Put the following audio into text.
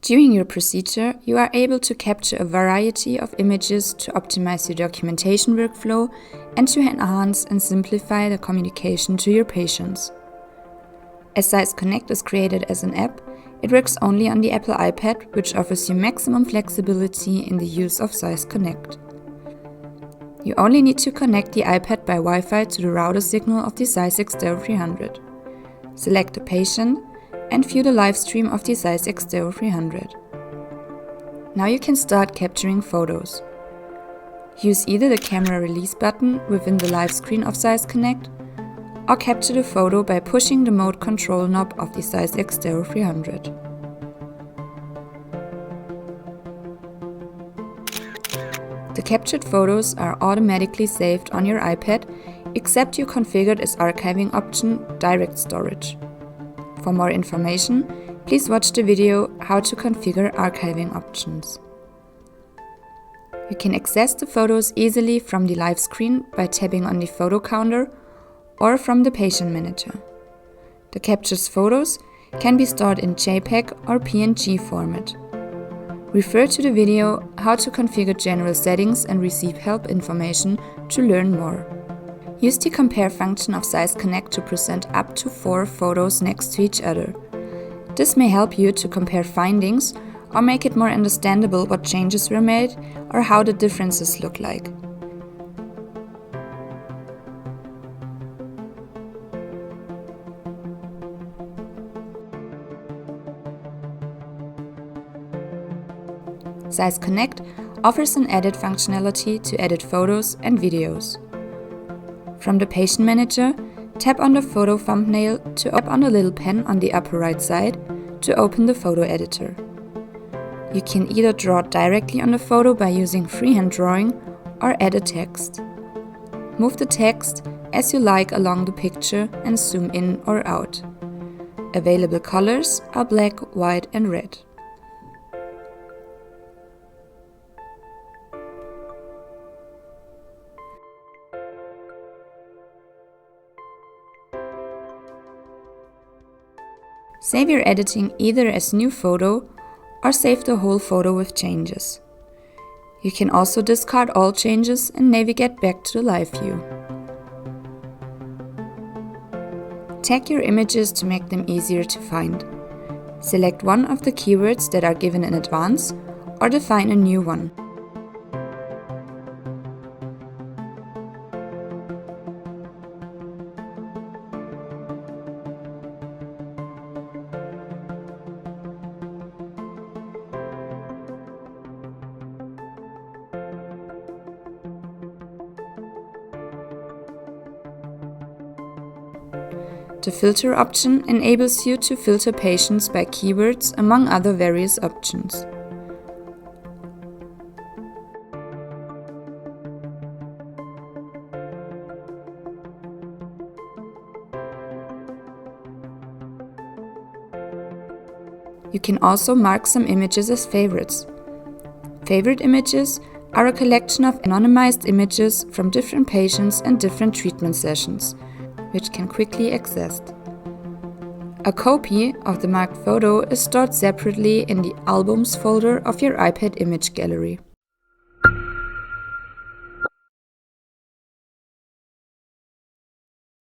During your procedure, you are able to capture a variety of images to optimize your documentation workflow and to enhance and simplify the communication to your patients. As ZEISS Connect is created as an app, it works only on the Apple iPad, which offers you maximum flexibility in the use of ZEISS Connect. You only need to connect the iPad by Wi-Fi to the router signal of the ZEISS X0300. Select a patient and view the live stream of the ZEISS X0300. Now you can start capturing photos. Use either the camera release button within the live screen of ZEISS Connect, or capture the photo by pushing the mode control knob of the ZEISS X0300. The captured photos are automatically saved on your iPad, except you configured as archiving option Direct Storage. For more information, please watch the video How to configure archiving options. You can access the photos easily from the live screen by tapping on the photo counter or from the patient manager. The captured photos can be stored in JPEG or PNG format. Refer to the video How to configure general settings and receive help information to learn more. Use the compare function of ZEISS Connect to present up to 4 photos next to each other. This may help you to compare findings or make it more understandable what changes were made or how the differences look like. ZEISS Connect offers an edit functionality to edit photos and videos. From the patient manager, tap on the photo thumbnail to tap on the little pen on the upper right side to open the photo editor. You can either draw directly on the photo by using freehand drawing or add a text. Move the text as you like along the picture and zoom in or out. Available colors are black, white and red. Save your editing either as new photo or save the whole photo with changes. You can also discard all changes and navigate back to the live view. Tag your images to make them easier to find. Select one of the keywords that are given in advance or define a new one. The filter option enables you to filter patients by keywords among other various options. You can also mark some images as favorites. Favorite images are a collection of anonymized images from different patients and different treatment sessions, which can quickly accessed. A copy of the marked photo is stored separately in the Albums folder of your iPad image gallery.